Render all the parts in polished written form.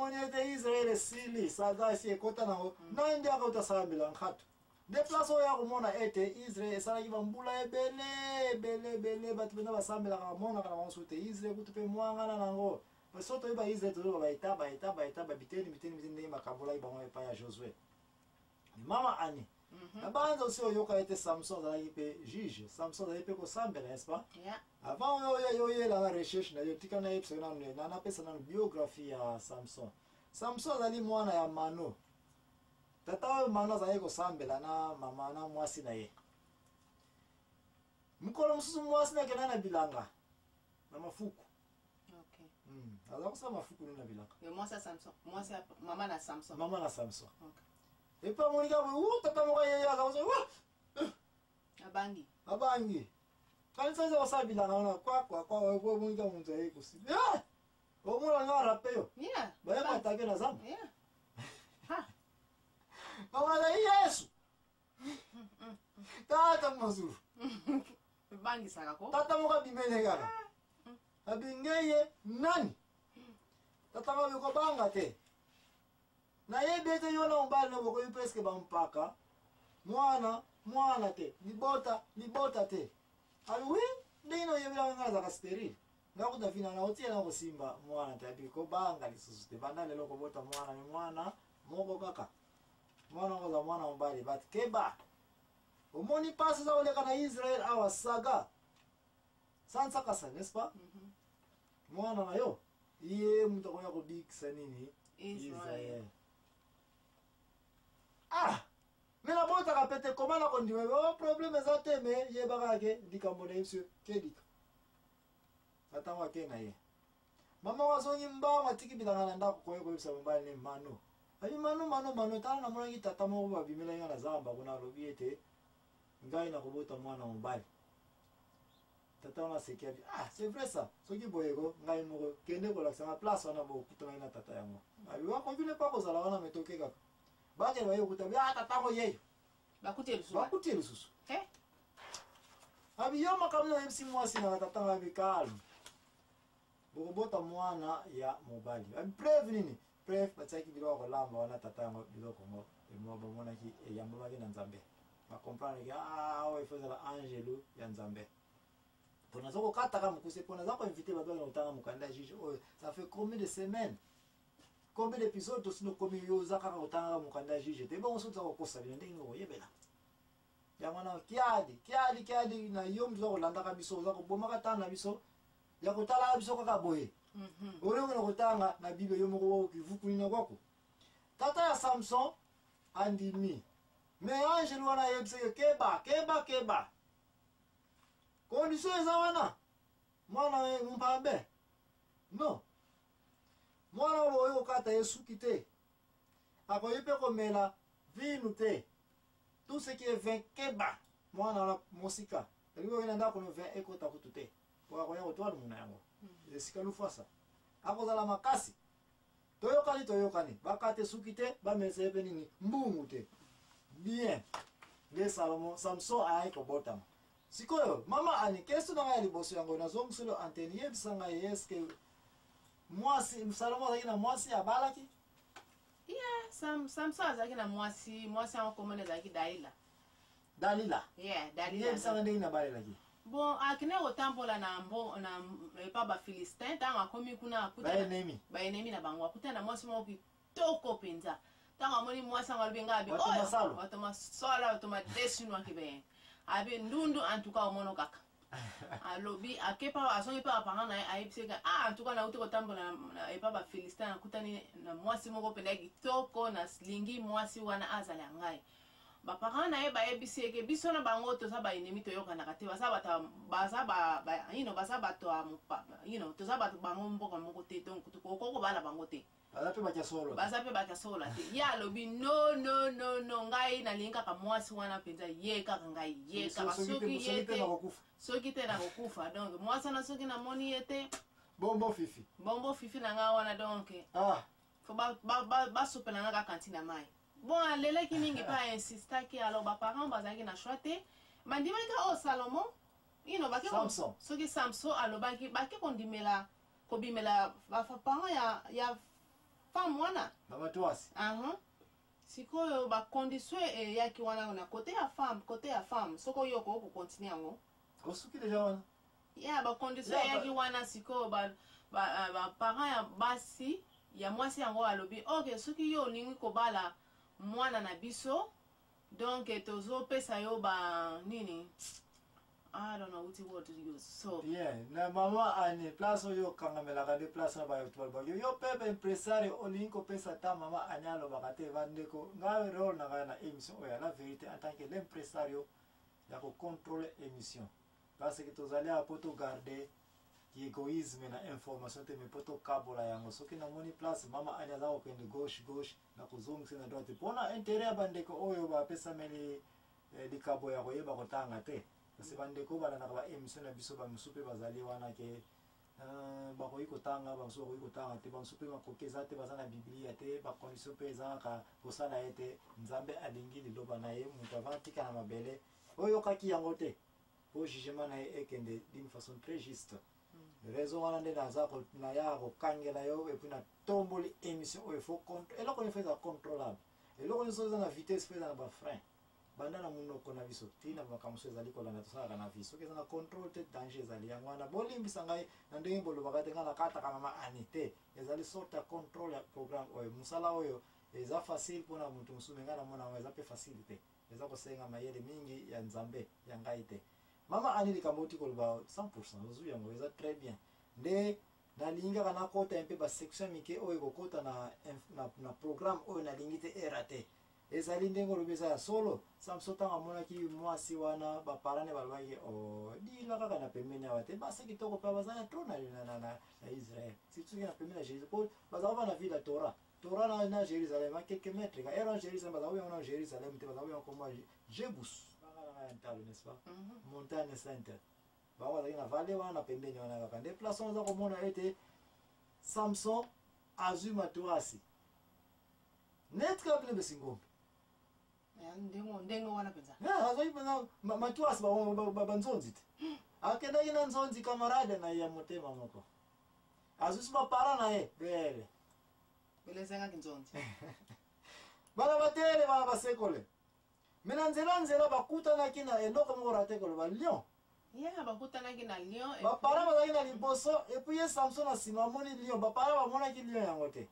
moni ete Israel sili saga si ekota nango na ndia ka utasambela nkhato déplaço ya komona ete Israel esalaki bambula ebele batu bena basambela ka mona kana wansote Israel kutupe mwangana nango basoto iba Israel to ba biteni ndenge makabula iba pa ya Josué mama ani na banza aussi oyoka ete Samson azalaki pe juge Samson azalaki pe kosambela n'est-ce pas avant yo la recherche na yo tika na episode na napesa na biographie ya Samson azali mwana ya Mano tata Mano azalaki kosambela na mama na mwasi na ye mukolo mususu mwasi na kena na bilanga na mafuku azalaki kosala mafuku na bilanga mama na Samson et pas mon gars tata moka ye ya abangi quand ça ça bilanga na kwa mon gars mon zaye kosi o mona nga rape yo ba ya matake na zamba mama na Yesu tata mazuru bangi saka ko tata moka bimene gara abingeye nani tata moka ko banga te na ye bete yo na mbali no boko presque ba mpaka mwana te libota te alwi ndino yebila ngaza ka steril ngakuta fina na otie na kosimba mwana te abiko banga lisusu te banda lelo ko bota mwana moko kaka mwana mbali bat keba omoni pasi za oleka na Israel awa saga sansa kasa n'est-ce pas mwana na yo iye mutakonya ko bikisa nini Israel mina bota ka pete komana ko ndime problème za teme ye bagake dikambo na monsieur kedika atangwa ke na ye mama wazonyi mba matiki bilanga na ndako ko bisa mbali ne Mano ali Mano tana na mwana tata mo ba bimela yana zamba kuna lobiete ngai na kobota mwana mbali tata na sekia c'est vrai ça soki boyego ngai mo kende ko laksa place wana bo kutana na tata yango abi wa konvile pa ko zala wana metoke kaka baje bayo kutabia tata mo yeyo bakuti lususu abi yo makamna MC mwasi na tata ngabi calme bota mwana ya mobali abi preuve nini preuve bataki bilo ko lamba wana tata yango bilo ko mo mo bomona ki yamba bagi na Nzambe ba comprendre que ouais faut la angelo ya Nzambe pona zoko kata kama kuse pona zako inviter ba dola utanga mukanda juge ça fait combien de semaines combien d'épisodes tosino komi yo zaka utanga mukanda juge te bon so zako kosa bino ndenge ngo yebela ya mwana kiadi na yo mzo kolanda kabiso zako boma katana biso ya kotala biso kaka boye ole ngona kotanga na bible yo moko kivuku ina kwako tata ya Samson andimi mais angelo wana yebse keba condition eza wana mwana mpambe no mwana oyo kata yesuki te akoyi pe komela vinu te tout ce qui est vin keba mwana na mosika eliwo ina ndako no vin ekota kutu te kwa koya kotwala muna yango esika lufasa akozala makasi toyokani bakate suki te bamese pe nini mbungu te bien le Samson ayi kobotama sikoyo mama ani kesto na ya liboso yango na zongo solo antenne yebisanga yeske mwasi Salomo azaki na mwasi abalaki Samson azaki na mwasi yango komone azaki Dalila yebisanga ndenge na balelaki bon akine kotambola na pa ba Philistin tanga komi kuna akuta ba enemi na bango akuta na mwasi moko kitoko penza tanga moni mwasi ngalobenga abi automasala automadesinwa kibe abi ndundu en tout cas omono kaka alobi akepa asongi pa parana na aipseka en tout cas na uti kotambola na epa ba Philistin akutani na mwasi moko penda kitoko na slingi mwasi wana azala ngai ba parana na ye ba ebiseke biso na bango to sa ba enemi to yoka na kate basa to sa ba bango mboka moko te donc to ko bala bango te baza pe bakasolo te ya lobi no ngai na linga ka mwasi wana penza ye kaka ngai ye kaka soki te na kokufa donc mwasi na soki na moni ete bombo fifi na nga wana donc fo ba sopela na ka kantina mai bon aleleki mingi pa insistaki alors ba parents bazaki na choix te mandimaka Salomon baki soki Samson alobaki baki kobimela ba parents ya femme wana bamatuasi sikoyo bacondition eyaki wana na kote ya femme soko yo kokontinue yango kosuki deja wana ya bacondition eyaki wana sikoyo baparent ya basi ya mwasi yango alobi ok soki yo olingi kobala mwana na biso donc tozopesa yo ba nini I don't know what word to use. So yeah, na mama ani place yo kangamelaka de place na ba yo pepe impresario olinko pesa ta mama anyalo bakate vandeko ngawe role na émission oya la vérité en tant que l'impresario ya ko contrôler émission parce que tozali a poto garder ki égoïsme na information te me poto kabola yango soki na moni place mama anya za okende gauche na kuzungisa na droite pona intérêt bandeko oyo ba pesa meli likabo ya koyeba kotanga te parce bandeko bala na ba émission na biso ba musupe bazali wana ke bakoyi kotanga bamusu bakoyi kotanga te bamusupe makokeza te baza na biblia te bakondition mpe ezalaka kosala ye te nzambe alingi liloba na ye moto avatika na mabele oyokaki yango te po jugement na ye ekende d'une façon très juste raison wana nde naza naya kokangela yo epuis na tomboli émission oyo fo eloko nyonso eza contrôlable eloko nyonso eza na vitesse mpe eza na bafrein banda na munoko na biso tina makambo so ezali kolanda tosalaka na vie soki eza na contrôle te danger ezali yango wana bolimbisa ngai na ndenge bolobaka te ngai nakataka mama ani te ezali sorte ya contrôle ya programme oyo mosala oyo eza facile mpona moto mosusu ngai namona yango eza mpe facile te eza kosenga mayele mingi ya nzambe ya ngai te mama ani likambo oti koloba 100% ozwi yango eza très bien nde nalingaka nakota mpe basection mike oyo ekokota na programme oyo nalingi te era te ezali ndenge olobi eza ya solo samso ntango amonaki mwasi wana baparane balobaki dila kaka na pembeni awa te basi kitoko mpe bazali tro na israel situki na pembeni ya jérusalem po bazala bana ville ya tora na jérusalem a quelques mètres ka era jérusalem bazala yango na jérusalem te bazala yango komwa jebus bangalanga ya ntalo n'est-ce pas montagne sainte bango bazalaki na vale wana na pembeni wana kaka nde place wana aza komona ete samson azwi matoasi net kaka bino besingombe ndenge wana penza azoi penza matuasi banzonzi te akendaki na nzonzi kamarade na ye ya motema moko azwisi bapara na ye bele belezengaki nzonzi bana batere bana basekole me na nzela bakutanaki na eloko moko rate koloba lion bakutanaki na lion bapara bazalaki na liboso epuis ye samson na nsima amoni lion bapara bamonaki lion yango te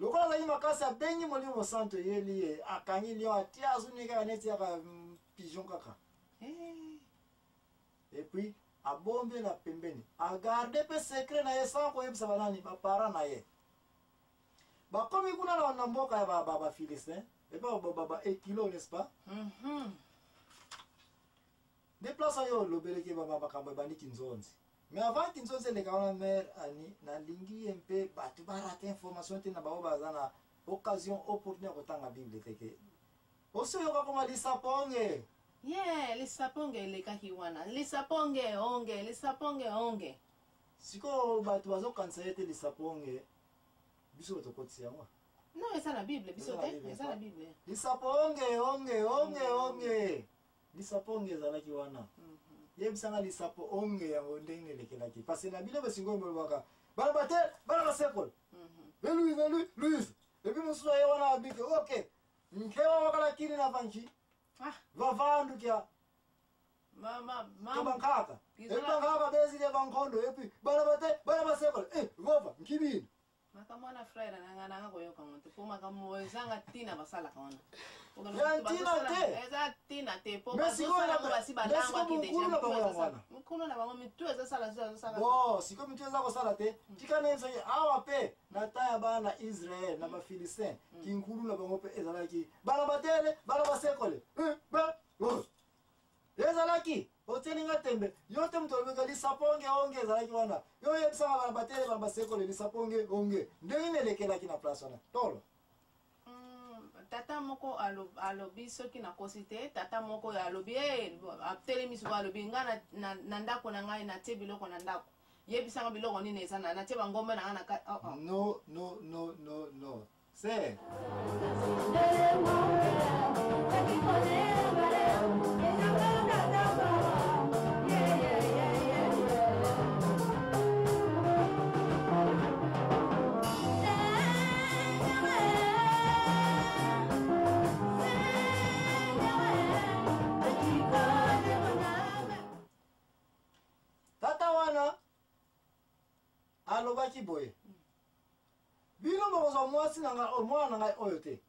lokola azali makasi abengi molimo santo eyeli ye akangi lion atia azuni kaka neti yaka pigeon kaka epuis abombi na pembeni agarde mpe secret na ye sans koyebisa banani bapara na ye bakomi kuna na mboka ya bafilistin epa baekilo n'est-ce pas nde place oyo olobeleki makambo ebandiki nzonzi mais avant kinzonzi eleka wana mare ani nalingi ye mpe bato barate information te na bango baza na occasion opportunité ya kotanga bible teke osi oyoka koma lisaponge lisaponge elekaki wana lisaponge onge sikoyo bato bazokanisa ye te lisaponge biso tokotisi yango non eza na bible biso te eza na bible lisaponge onge lisaponge ezalaki wana yebisanga lisapo onge yango ndenge elekelaki parce na bino basingo molobaka bana bate bana basekole Louise epuis mosusu aye wana abike ok nkewa wakala kini na vanchi vavandukia kebankaka ebankaka bezile bankondo epuis bana bate bana basekole vova nkibini makamwana frère nanga koyoka moto po makambo ezanga tina basalaka wana eza tina te po basi balangwaki mokulu na bango mitu ezosala sikoyo mitu eza kosala te tika neza awa mpe na ta ya bana na israel na bafilistin kinkulu na bango mpe ezalaki bana batere bana basekole ezalaki oteninga tembe yo te moto olobeka lisaponge onge ezalaki wana yo yebisanga bana batere bana basekole lisaponge onge ndenge nelekelaki na place wana tolo tata moko alobi soki nakosi te tata moko alobi atelemi siko alobi nga na ndako na ngai natie biloko na ndako yebisanga biloko nini eza natie bangombe na nga na no se alobaki boye bino bokozwa mwasi na ngai mwana na ngai oyo te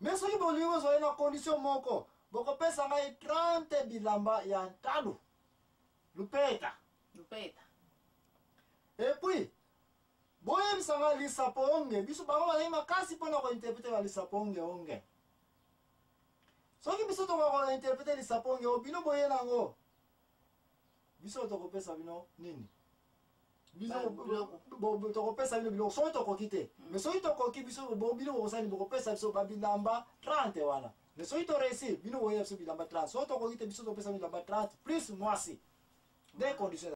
mais soki bolingi ozwali na condition moko bokopesa ngai 30 bilamba ya ntalo lupeta et puis boyebisa ngai lisapo onge biso bango bazali makasi mpona kointerprete balisapo onge soki biso tokointerprete lisapo onge bino boye nango biso tokopesa bino nini biso tokopesa bino biloko soki tokoki te mais soki tokoki biso bino bokosali bokopesa biso babilamba 30 wana mais soki toreussi bino boyeya biso bilamba 30 soki tokoki te biso tokopesa bilamba 30 plus mwasi des conditions